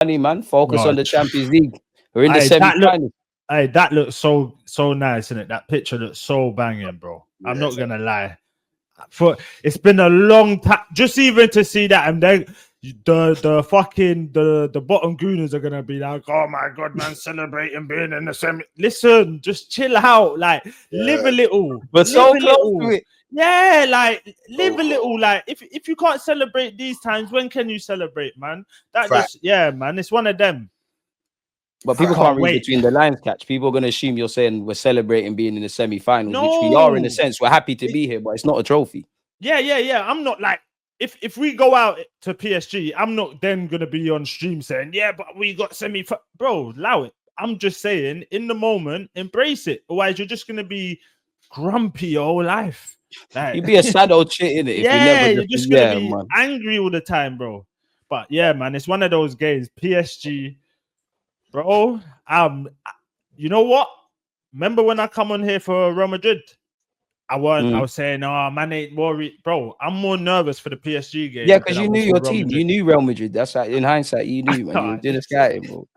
money, man. Focus No, on the Champions League. We're in the Aye, semi-finals. that looks so nice, isn't it? That picture looks so banging, bro. I'm not gonna lie. It's been a long time, just even to see that, and then the fucking the bottom Gooners are gonna be like, oh my god, man, celebrating being in the semi. Listen, just chill out, like live a little. We're so close to it. Yeah, like live a little. Like if you can't celebrate these times, when can you celebrate, man? Man, it's one of them. But people can't read between the lines, Catch. People are going to assume you're saying we're celebrating being in the semi-finals, which we are in a sense. We're happy to be here, but it's not a trophy. Yeah. I'm not like, if we go out to PSG, I'm not then going to be on stream saying, yeah, but we got bro, allow it. I'm just saying, in the moment, embrace it. Otherwise, you're just going to be grumpy your whole life. Like, you'd be a sad old shit, innit? You're just going to be angry all the time, bro. But yeah, man, it's one of those games. PSG... Bro, you know what? Remember when I come on here for Real Madrid? I was saying, oh, man, ain't worried. Bro, I'm more nervous for the PSG game. Yeah, because you knew your team. You knew Real Madrid. That's like, in hindsight, you knew, man. You were doing a scouting, bro.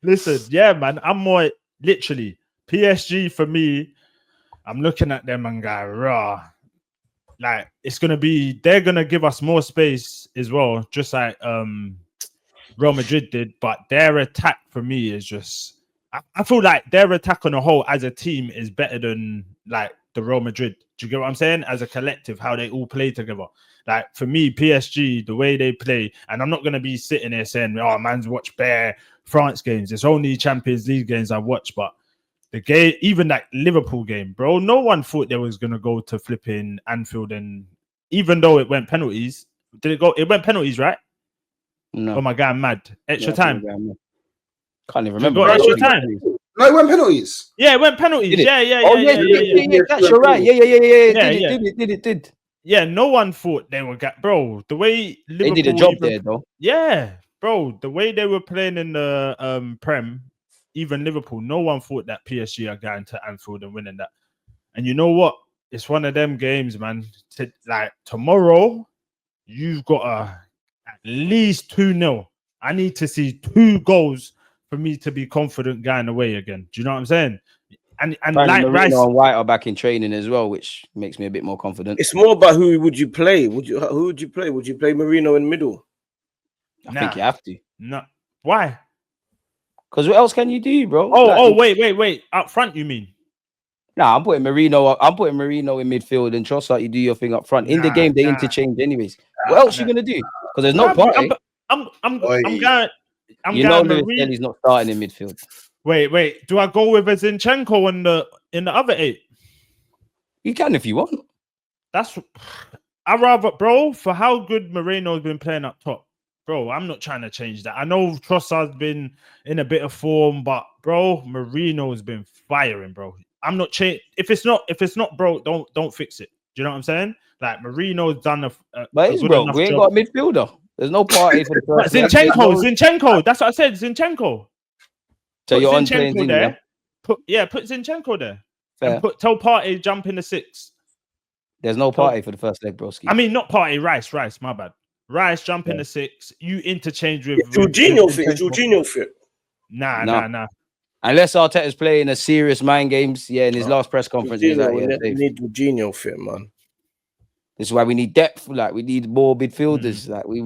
Listen, yeah, man, I'm more literally PSG for me. I'm looking at them and go, raw. Like, they're going to give us more space as well, just like Real Madrid did, but their attack for me is just... I feel like their attack on a whole as a team is better than like the Real Madrid. Do you get what I'm saying? As a collective, how they all play together. Like for me, PSG, the way they play, and I'm not going to be sitting there saying, oh, man's watch bare France games. It's only Champions League games I watch, but the game, even that Liverpool game, bro, no one thought they was going to go to flipping Anfield, and even though it went penalties, it went penalties, right? No. Oh my god, I'm mad. Extra time. Can't even remember. Extra time. No, it went penalties. Yeah, it went penalties. Yeah. Catch, you're right. Yeah. Did. Yeah, no one thought they were bro. The way Liverpool they did a job there, though. Yeah, bro. The way they were playing in the Prem, even Liverpool, no one thought that PSG are going to Anfield and winning that. And you know what? It's one of them games, man. Like tomorrow, you've got at least 2-0. I need to see 2 goals for me to be confident going away again. Do you know what I'm saying? And like Rice and White are back in training as well, which makes me a bit more confident. It's more about who would you play? Who would you play? Would you play Marino in the middle? I think you have to. No. Why? Because what else can you do, bro? Wait. Up front, you mean? Nah, I'm putting Marino in midfield and Trossard. You do your thing up front. In the game, they interchange anyways. What else you gonna do? Because there's no point. I'm going. He's not starting in midfield. Wait. Do I go with a Zinchenko in the other 8? You can if you want. I rather, bro, for how good Moreno's been playing up top, bro. I'm not trying to change that. I know Trossard's been in a bit of form, but bro, Moreno's been firing, bro. I'm not changing. If it's not broke, don't fix it. Do you know what I'm saying? Like Marino's done but it's broke. We ain't got a midfielder. There's no party for the first. Zinchenko. That's what I said. Zinchenko. So you're on playing there. Put Zinchenko there. Fair. And tell Partey jump in the 6. There's no Partey for the first leg, broski. I mean, not Partey. Rice. My bad. Rice jump in the 6. You interchange with Jorginho fit. Nah. Unless Arteta's playing a serious mind games, in his last press conference, we need Jorginho fit, man. This is why we need depth. Like we need more midfielders. Like we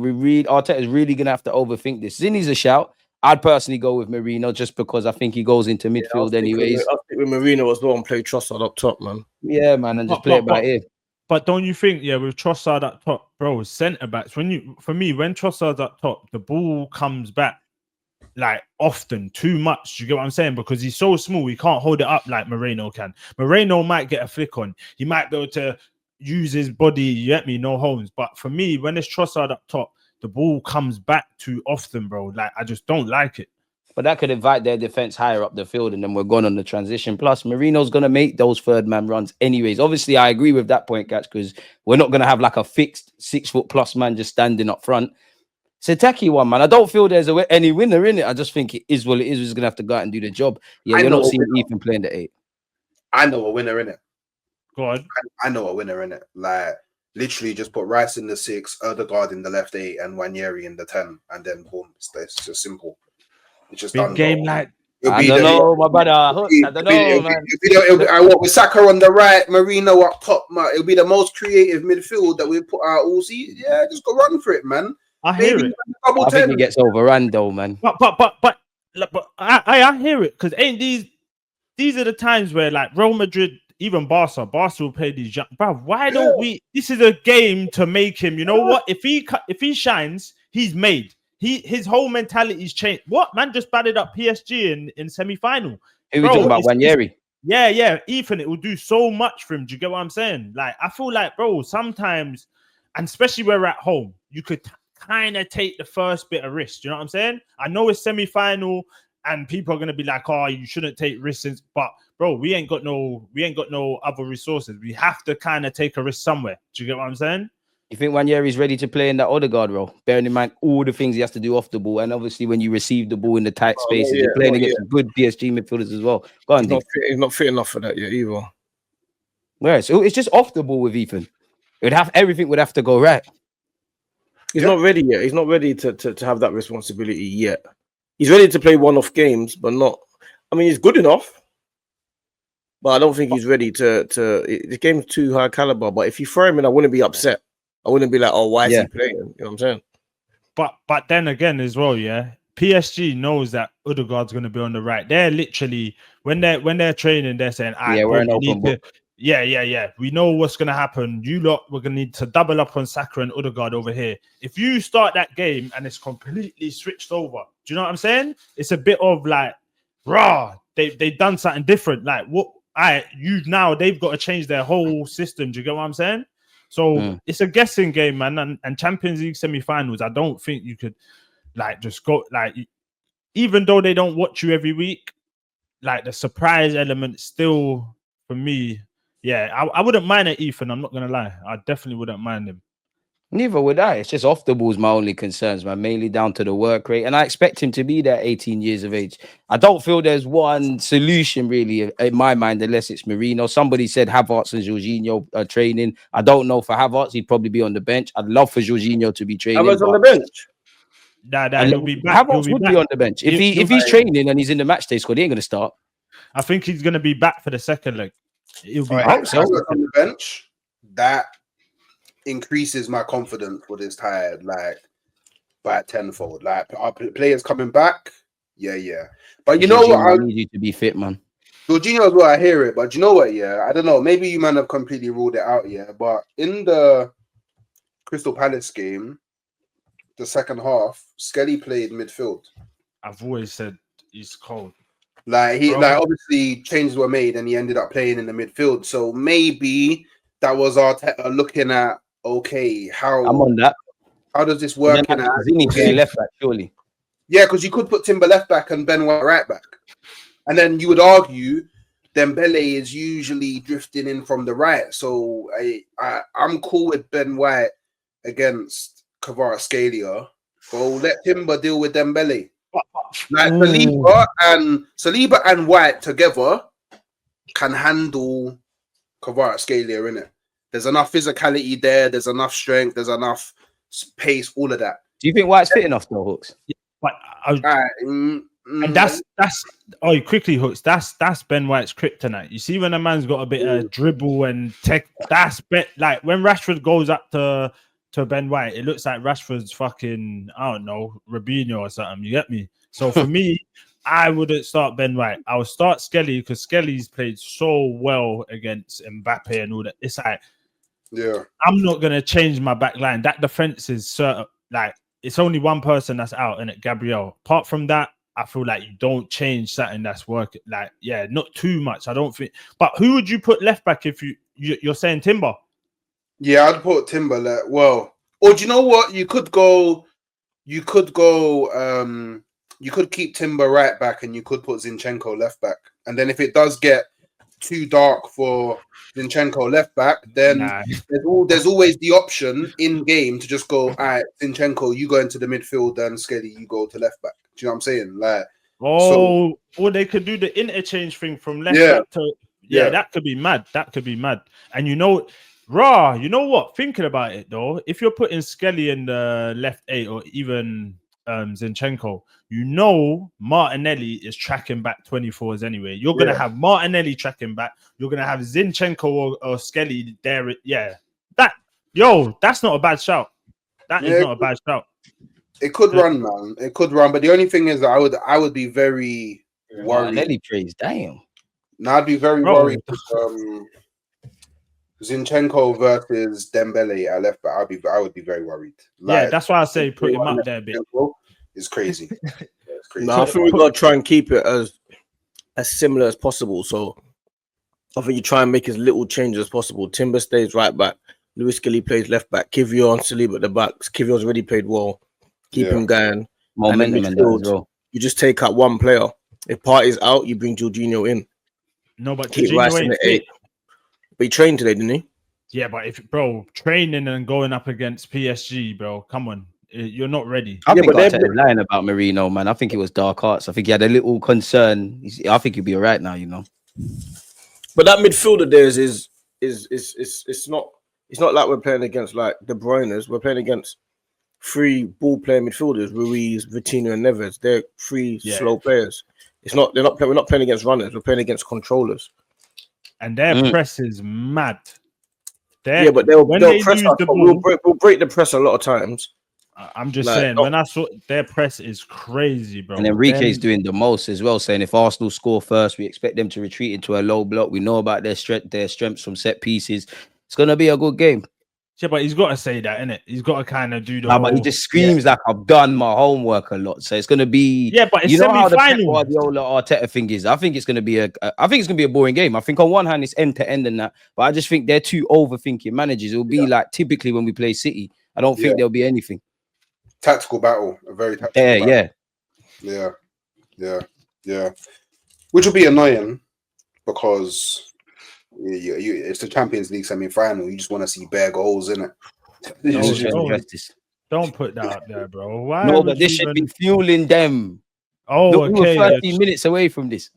Arteta's really gonna have to overthink this. Zinni's a shout. I'd personally go with Marino just because I think he goes into midfield anyways. I'll stick with Marino as well and play Trossard up top, man. Yeah, man, and just play it by ear. But don't you think, with Trossard up top, bro, centre backs, when Trossard's up top, the ball comes back like often too much. You get what I'm saying? Because he's so small, he can't hold it up like Moreno can. Moreno might get a flick on. He might be able to use his body, you get me, no homes. But for me, when it's Trossard up top, the ball comes back too often, bro. Like, I just don't like it. But that could invite their defense higher up the field, and then we're gone on the transition. Plus, Marino's going to make those third man runs anyways. Obviously, I agree with that point, Catch, because we're not going to have like a fixed 6-foot+ man just standing up front. It's a tacky one, man. I don't feel there's any winner in it. I just think it is what it is. He's going to have to go out and do the job. Yeah, you're not seeing Ethan playing the 8. I know a winner in it. Go on. I know a winner in it. Like, Literally just put Rice in the 6, Odegaard in the left 8, and Wanyeri in the 10, and then boom. It's just simple. It's just Big done. game like I don't know, my brother. Hooks, I don't know, man. I want with Saka on the right, Marino up top, man. It'll be the most creative midfield that we put out all season. Yeah, just go run for it, man. I hear it. Double I think 10. he gets overrun though, man. But I hear it because ain't these are the times where like Real Madrid, even Barca will play these young. Bro, why don't we? This is a game to make him. You know what? If he shines, he's made. His whole mentality's changed. What man just batted up PSG in semi-final? Who we talking about? Wanyeri. Yeah, Ethan. It will do so much for him. Do you get what I'm saying? Like I feel like, bro, sometimes, and especially when we're at home, you could kind of take the first bit of risk. Do you know what I'm saying? I know it's semi-final. And people are gonna be like, "Oh, you shouldn't take risks." But bro, we ain't got no other resources. We have to kind of take a risk somewhere. Do you get what I'm saying? You think Wanyeri's ready to play in that Odegaard role? Bearing in mind all the things he has to do off the ball, and obviously when you receive the ball in the tight spaces, you're playing against some good PSG midfielders as well. Go on, he's not fit enough for that yet either. Where so it's just off the ball with Ethan. Everything would have to go right. He's not ready yet. He's not ready to have that responsibility yet. He's ready to play one-off games, but not. I mean, he's good enough, but I don't think he's ready to. The game's too high caliber. But if you throw him in, I wouldn't be upset. I wouldn't be like, "Oh, why is he playing?" You know what I'm saying? But then again, as well, yeah, PSG knows that Odegaard's going to be on the right. They're literally when they're training, they're saying, we're an open book. Yeah. We know what's going to happen. You lot, we're going to need to double up on Saka and Odegaard over here. If you start that game and it's completely switched over, do you know what I'm saying? It's a bit of like, raw. They've done something different. Like they've got to change their whole system. Do you get what I'm saying? So it's a guessing game, man. And Champions League semi-finals, I don't think you could like just go like, even though they don't watch you every week, like the surprise element still for me. Yeah, I wouldn't mind it, Ethan. I'm not gonna lie. I definitely wouldn't mind him. Neither would I. It's just off the ball's my only concerns, man. Mainly down to the work rate, and I expect him to be there 18 years of age. I don't feel there's one solution really in my mind, unless it's Marino. Somebody said Havertz and Jorginho are training. I don't know for Havertz, he'd probably be on the bench. I'd love for Jorginho to be training. Havertz on the bench. He'll be back. Havertz would be on the bench if he's training and he's in the match day squad. He ain't gonna start. I think he's gonna be back for the second leg. He'll be back. So on the bench, that increases my confidence for this tired, like by tenfold. Like our players coming back, yeah. But you know what? I need you to be fit, man. Jorginho as well. I hear it, but you know what? Yeah, I don't know. Maybe you might have completely ruled it out. Yeah, but in the Crystal Palace game, the second half, Skelly played midfield. I've always said he's cold. Like obviously changes were made and he ended up playing in the midfield. So maybe that was our looking at how I'm on that. How does this work? Zini left back, surely. Yeah, because you could put Timber left back and Ben White right back. And then you would argue Dembele is usually drifting in from the right. So I'm cool with Ben White against Kvaratskhelia. Go let Timber deal with Dembele. Like Saliba and White together can handle Kvaratskhelia, innit? There's enough physicality there. There's enough strength. There's enough pace. All of that. Do you think White's fit enough though, Hooks? And that's quickly, Hooks. That's Ben White's kryptonite. You see when a man's got a bit of dribble and tech. That's like when Rashford goes up to Ben White, it looks like Rashford's fucking, I don't know, Robinho or something. You get me? So for me, I wouldn't start Ben White. I would start Skelly because Skelly's played so well against Mbappe and all that. It's like, I'm not gonna change my back line. That defense is like it's only one person that's out, and it Gabriel. Apart from that, I feel like you don't change something that's working. Like, not too much. I don't think. But who would you put left back if you're saying Timber? Yeah, I'd put Timber. Or do you know what? You could keep Timber right back and you could put Zinchenko left back. And then if it does get too dark for Zinchenko left back, then there's always the option in game to just go, all right, Zinchenko, you go into the midfield and Skelly, you go to left back. Do you know what I'm saying? Like, or they could do the interchange thing from left back to that could be mad. That could be mad. And you know, Raw, you know what? Thinking about it though, if you're putting Skelly in the left 8 or even Zinchenko, you know Martinelli is tracking back 24s anyway. You're gonna have Martinelli tracking back. You're gonna have Zinchenko or Skelly there. Yeah, that's not a bad shout. That is not a bad shout. It could run, man. It could run, but the only thing is, that I would be very worried. Martinelli praise, damn. Now I'd be very worried. Zinchenko versus Dembele at left back. I would be very worried. Like, that's why I say put him up there a bit. It's crazy. It's crazy. No, I think we gotta try and keep it as similar as possible. So I think you try and make as little change as possible. Timber stays right back. Lewis Skelly plays left back. Kiwior and Saliba at the backs. Kiwior's already played well. Keep him going. Momentum and midfield, well. You just take out one player. If Partey's out, you bring Jorginho in. No, but keep Rice in the 8. But he trained today, didn't he? Yeah, but training and going up against PSG, bro, come on. You're not ready. I think they're lying about Marino, man. I think it was dark arts. I think he had a little concern. I think he'll be all right now, you know. But that midfield of theirs is it's not like we're playing against like De Bruyne's. We're playing against 3 ball player midfielders, Ruiz, Vitinha, and Neves. They're 3 slow players. We're not playing against runners. We're playing against controllers. And their press is mad. But they'll press us. We'll break the press a lot of times. I'm just saying, when I saw their press is crazy, bro. And Enrique's doing the most as well, saying if Arsenal score first, we expect them to retreat into a low block. We know about their strengths from set pieces. It's gonna be a good game. Yeah, but he's got to say that, innit? He's got to kind of do the. But he just screams like I've done my homework a lot. So it's gonna be. Yeah, but it's how the Pep Guardiola Arteta thing is. I think it's gonna be a boring game. I think on one hand it's end to end and that, but I just think they're too overthinking managers. It'll be like typically when we play City. I don't think there'll be anything. Tactical battle, a very tactical battle. Yeah. Which will be annoying because it's the Champions League semi-final. You just want to see bare goals in it. Don't put that up there, bro. Why? No, but this should be fueling them. Oh, look, okay. We're 30 minutes away from this,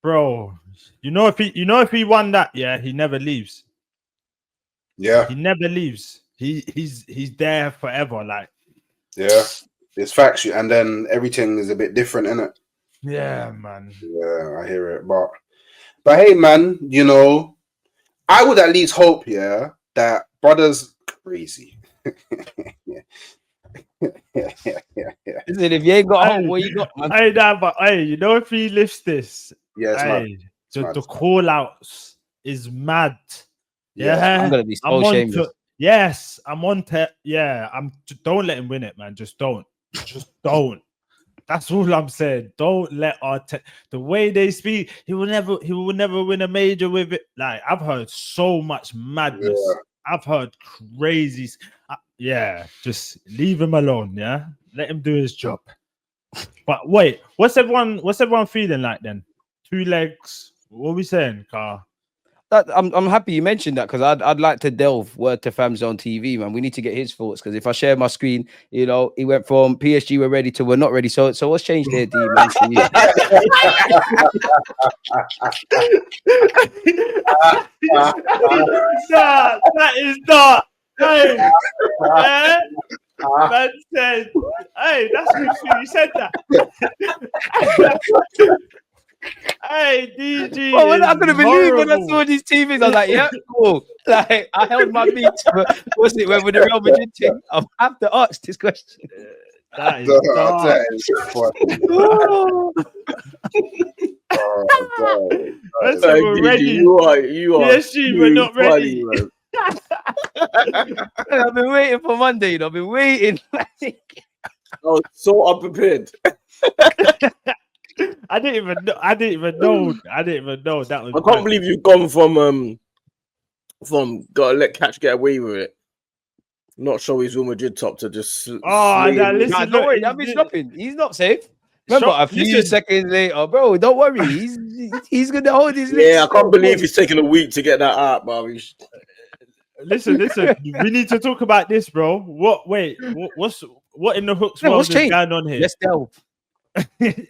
bro. If he won that, he never leaves. Yeah, he never leaves. He's there forever. Like, it's facts, and then everything is a bit different, innit? Yeah, man. Yeah, I hear it, but hey, man, I would at least hope, that brothers crazy. Listen, if you ain't got home, what you got, man? If he lifts this, the call outs is mad. Yeah, I'm gonna be so shameless. Yes, I'm on. Don't let him win it, man. Just don't. Don't. That's all I'm saying. Don't let the way they speak. He will never win a major with it. Like, I've heard so much madness. Yeah. I've heard crazy. Just leave him alone. Yeah, let him do his job. But wait, what's everyone feeling like then? 2 legs. What are we saying, Carl? I'm happy you mentioned that because I'd like to delve word to Fams on TV, man. We need to get his thoughts because if I share my screen, he went from PSG we're ready to we're not ready. So what's changed there, D, man? That is not. Hey, man said, hey, that's what you said that. Hey, DG. Oh, I'm not gonna believe when I saw these TVs. I was like, yeah, cool. Like, I held my beat. What's it? When with the Real Madrid team, I have to ask this question. That is we're ready. You are. PSG, we're not ready. I've been waiting for Monday. I've been waiting. I was so unprepared. I didn't even know that was. I can't believe you've gone from gotta let Catch get away with it. Not show his Real Madrid top to just. Listen, don't worry, I've been shopping. He's not safe. Remember, a few seconds later, bro. Don't worry, he's gonna hold his. Yeah, I can't believe he's taking a week to get that out, bro. Listen. We need to talk about this, bro. What in the hooks world is going on here? Let's delve. How did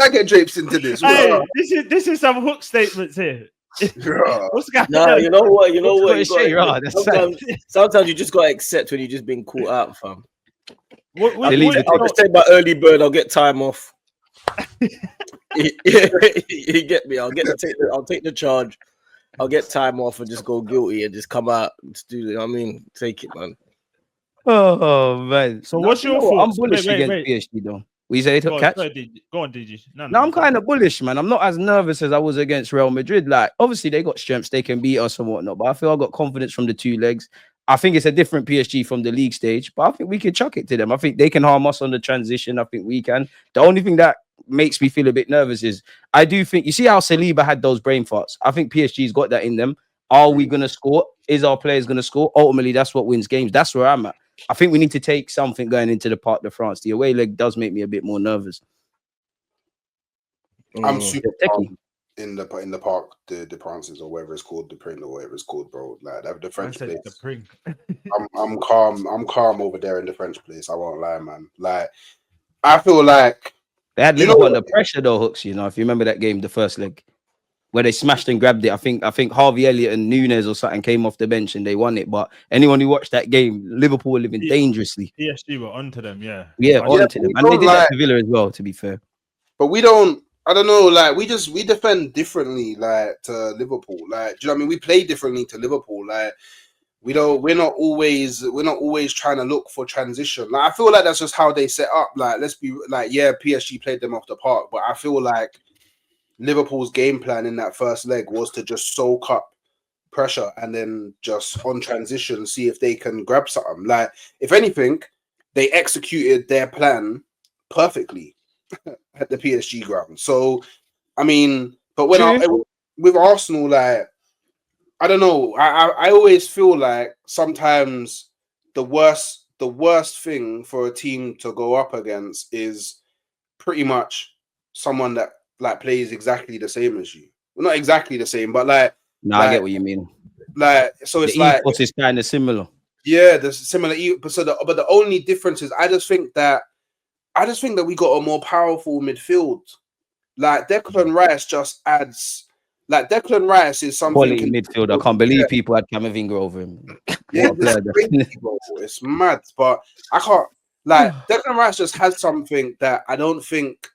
I get drapes into this? Hey, this is some hook statements here. Yeah. What's going Nah, on? you know what? You know What's what? gotta You say, got rah, that's sad. sometimes you just gotta accept when you're just being caught out, fam. Delete I'll just take my early bird. I'll get time off. You get me? I'll take the charge. I'll get time off and just go guilty and just come out and just do it. I mean, take it, man. Oh man. So No, what's you your know what? I'm thoughts? bullish Wait. against PSG though. We say Go on, catch. Go on, DG. No, I'm go kind on. of bullish, man. I'm not as nervous as I was against Real Madrid. Like, obviously, they got strengths, they can beat us and whatnot. But I feel I got confidence from the two legs. I think it's a different PSG from the league stage, but I think we can chuck it to them. I think they can harm us on the transition. I think we can. The only thing that makes me feel a bit nervous is I do think you see how Saliba had those brain farts. I think PSG's got that in them. Are we gonna score? Is our players gonna score? Ultimately, that's what wins games. That's where I'm at. I think we need to take something going into the Parc de France. The away leg does make me a bit more nervous. I'm super Techie. calm in the park, the Prances or whatever it's called, the Pring or whatever it's called, bro. Like the French place. The Pring. I'm calm. I'm calm over there in the French place. I won't lie, man. Like I feel like They had you know Liverpool what? under pressure though, Hooks. You know, if you remember that game, the first leg, where they smashed and grabbed it. I think Harvey Elliott and Nunes or something came off the bench and they won it. But anyone who watched that game, Liverpool were living dangerously. PSG were onto them, yeah. Yeah, Onto onto them. And they did that to Villa as well, to be fair. But we don't. I don't know. Like we defend differently, like to Liverpool. Like, do you know what I mean? We play differently to Liverpool. Like we don't. We're not always trying to look for transition. Like I feel like that's just how they set up. Like let's be like, yeah, PSG played them off the park, but I feel like Liverpool's game plan in that first leg was to just soak up pressure and then just on transition see if they can grab something. Like if anything, they executed their plan perfectly at the PSG ground. So I mean, but with Arsenal, like I don't know, I always feel like sometimes the worst thing for a team to go up against is pretty much someone that like plays exactly the same as you. Well, not exactly the same, but like I get what you mean. Like so, it's the like ethos is kind of similar. Yeah, there's similar. But the only difference is I just think that we got a more powerful midfield. Like Declan Rice just adds. Like Declan Rice is something Quality midfield. I can't believe people had Camavinga over him. Yeah, it's mad. But I can't. Like Declan Rice just has something that I don't think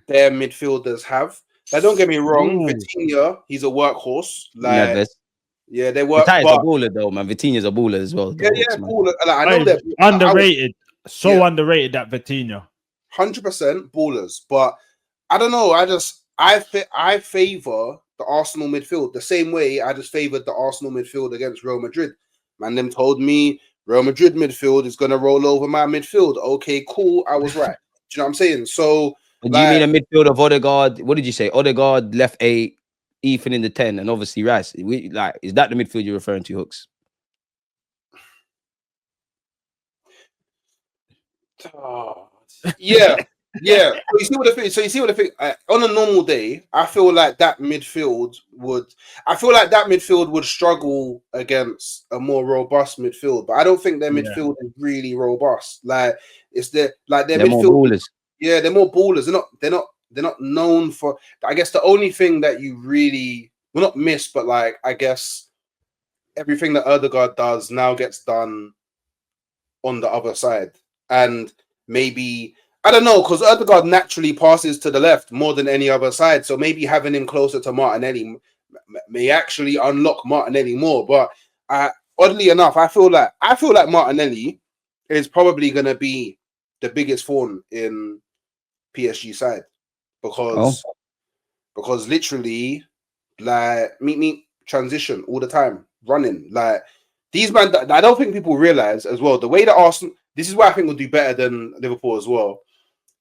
their midfielders have. Like, don't get me wrong, Vitinha, he's a workhorse. Like, yeah, they work. Vitinha's a baller though, man. Vitinha's a baller as well. Yeah, baller. Like, I know that underrated. Underrated that Vitinha. 100% ballers, but I don't know. I favor the Arsenal midfield the same way I just favored the Arsenal midfield against Real Madrid. Man, them told me Real Madrid midfield is gonna roll over my midfield. Okay, cool. I was right. Do you know what I'm saying? So, do you mean a midfield of Odegaard? What did you say? Odegaard left 8, Ethan in the 10, and obviously Rice. Is that the midfield you're referring to, Hooks? Oh, yeah. So you see what the thing. On a normal day, I feel like that midfield would struggle against a more robust midfield, but I don't think their midfield is really robust. Like they're midfield. More ballers. Yeah, they're more ballers. They're not known for. I guess the only thing that you really not miss, but like I guess everything that Odegaard does now gets done on the other side, and maybe. I don't know, because Odegaard naturally passes to the left more than any other side. So maybe having him closer to Martinelli may actually unlock Martinelli more. But oddly enough, I feel like Martinelli is probably going to be the biggest thorn in PSG side because literally, like meet transition all the time, running like these man. I don't think people realize as well the way that Arsenal. This is why I think we'll do better than Liverpool as well.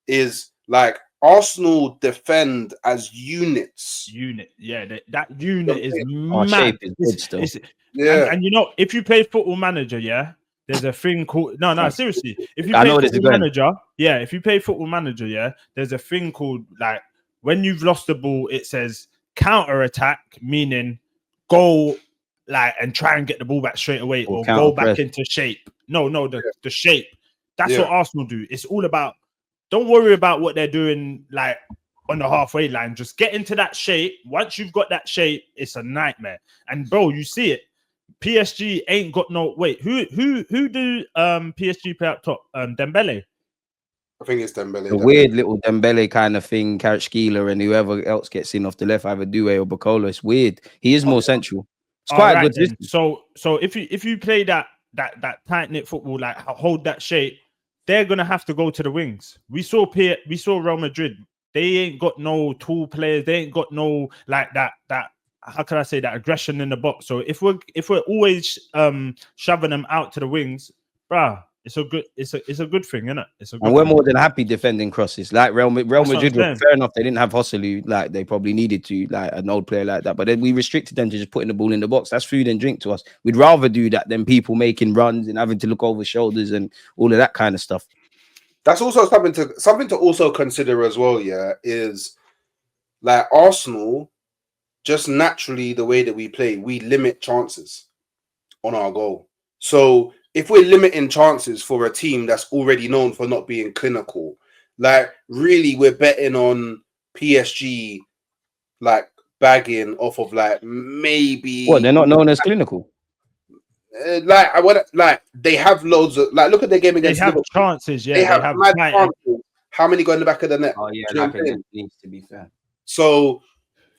Is like Arsenal defend as units. That unit is mad. And you know, if you play Football Manager, there's a thing called seriously. If you play Football Manager, if you play Football Manager, there's a thing called like when you've lost the ball, it says counter attack, meaning go like and try and get the ball back straight away or go back into shape. The shape. That's what Arsenal do. It's all about. Don't worry about what they're doing, like on the halfway line. Just get into that shape. Once you've got that shape, it's a nightmare. And bro, you see it. PSG ain't got no wait. Who do PSG play up top? Dembele. I think it's Dembele. The weird little Dembele kind of thing, Kvaratskhelia and whoever else gets in off the left, either Doué or Bacola. It's weird. He is more central. It's quite a good system. So if you play that tight knit football, like hold that shape, they're gonna have to go to the wings. We saw Real Madrid. They ain't got no tool players. They ain't got no like that. How can I say that aggression in the box? So if we're always shoving them out to the wings, bruh, it's a good thing, isn't it? And we're more than happy defending crosses. Like Real Madrid were fair enough. They didn't have Joselu like they probably needed to, like an old player like that. But then we restricted them to just putting the ball in the box. That's food and drink to us. We'd rather do that than people making runs and having to look over shoulders and all of that kind of stuff. That's also something to also consider as well. Yeah, is like Arsenal. Just naturally, the way that we play, we limit chances on our goal. So if we're limiting chances for a team that's already known for not being clinical, like really we're betting on PSG like bagging off of like maybe what, they're not known as clinical. They have loads of like look at their game against they have Liverpool. Chances, yeah. They have mad chances. How many go in the back of the net? Oh yeah, like needs to be fair. So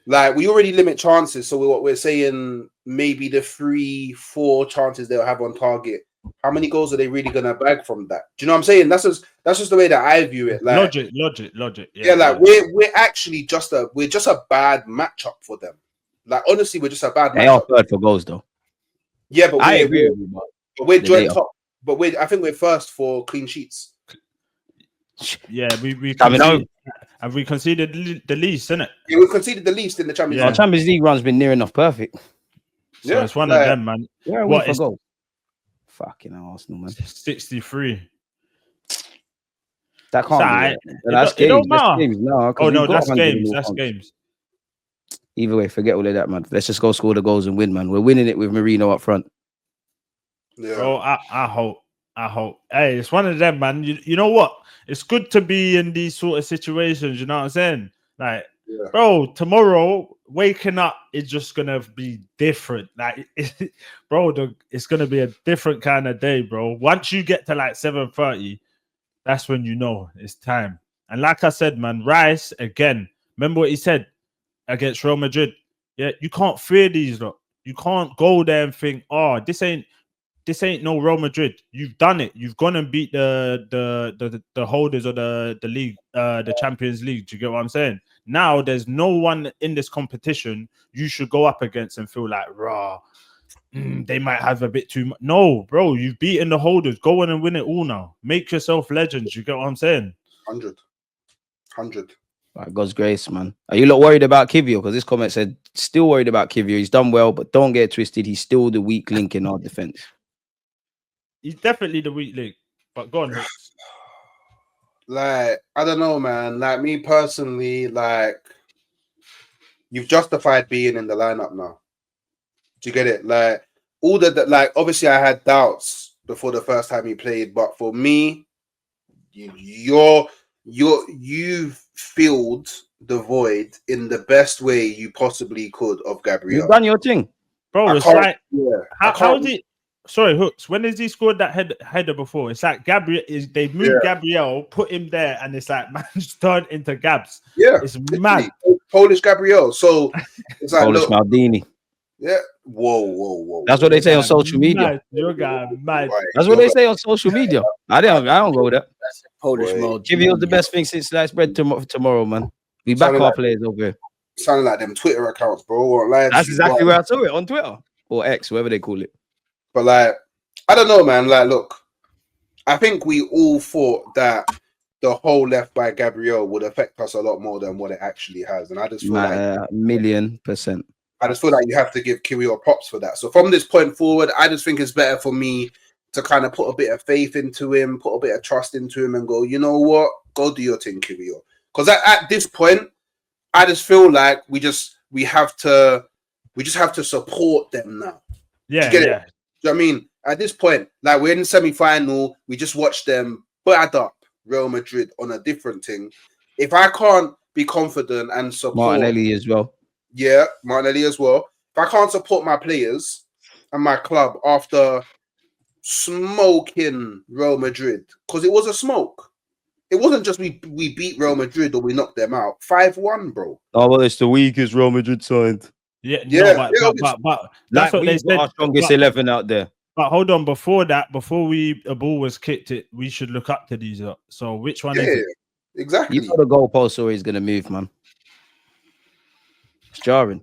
like we already limit chances. So what we're saying, maybe the 3-4 chances they'll have on target. How many goals are they really gonna bag from that? Do you know what I'm saying? That's just the way that I view it. Like logic. Yeah, like we're actually just a bad matchup for them. Like honestly, we're just a bad matchup. They are third for goals though. Yeah, but I agree with you, but we're joint top. But I think we're first for clean sheets. Yeah, we conceded the least, isn't it? Yeah, we conceded the least in the Champions League. Our Champions League run's been near enough perfect. So it's one of them, man. Where are we for goals? Fucking Arsenal, man. 63. That can't be. That's games. That's games. No, that's games. That's games. Either way, forget all of that, man. Let's just go score the goals and win, man. We're winning it with Marino up front. Yeah. Bro, I hope. Hey, it's one of them, man. You know what? It's good to be in these sort of situations. You know what I'm saying? Like, bro, tomorrow waking up is just gonna be different. Like, bro, it's gonna be a different kind of day, bro. Once you get to like 7:30, that's when you know it's time. And like I said, man, Rice again. Remember what he said against Real Madrid? Yeah, you can't fear these lot. You can't go there and think, oh, this ain't no Real Madrid. You've done it. You've gone and beat the holders of the league, the Champions League. Do you get what I'm saying? Now there's no one in this competition you should go up against and feel like, raw. They might have a bit too much. No, bro, you've beaten the holders. Go on and win it all now. Make yourself legends. You get what I'm saying? 100. By God's grace, man. Are you not worried about Kiwior? Because this comment said, still worried about Kiwior. He's done well, but don't get twisted. He's still the weak link in our defense. He's definitely the weak link. But go on. Like, I don't know, man. Like, me personally, like, you've justified being in the lineup now. Do you get it? Like, all that, like, obviously I had doubts before the first time he played, but for me, you've filled the void in the best way you possibly could of Gabriel. You've done your thing. Bro, it's like, how did sorry, Hooks, when has he scored that header before? It's like they moved Gabriel, put him there, and it's like man's turned into Gabs. Yeah, it's mad. Polish Gabriel. So it's like Polish Maldini. Yeah. Whoa. That's what they say on social media. Your guy, mad. That's what they say on social media. I don't go with that. That's Polish mode. Kiwior's the best thing since sliced bread tomorrow, man. We back our players over here. Sounding like them Twitter accounts, bro. That's exactly where I saw it, on Twitter or X, whatever they call it. But like, I don't know, man. Like, look, I think we all thought that the whole left by Gabriel would affect us a lot more than what it actually has, and I just feel like 1,000,000%. I just feel like you have to give Kiwior props for that. So from this point forward, I just think it's better for me to kind of put a bit of faith into him, put a bit of trust into him, and go, you know what, go do your thing, Kiwior. Because at this point, I just feel like we just have to support them now. Yeah, it? Do you know what I mean? At this point, like we're in the semi-final, we just watched them bad up Real Madrid on a different thing. If I can't be confident and support Martinelli as well. Yeah, Martinelli as well. If I can't support my players and my club after smoking Real Madrid, because it was a smoke. It wasn't just we beat Real Madrid or we knocked them out. 5-1, bro. Oh, well, it's the weakest Real Madrid side. Yeah, Yeah, no, but that's Like, what they we've got said. our strongest 11 out there. But hold on, before a ball was kicked, we should look up to these. So which one is it? Exactly. You know the goalpost always going to move, man. It's jarring.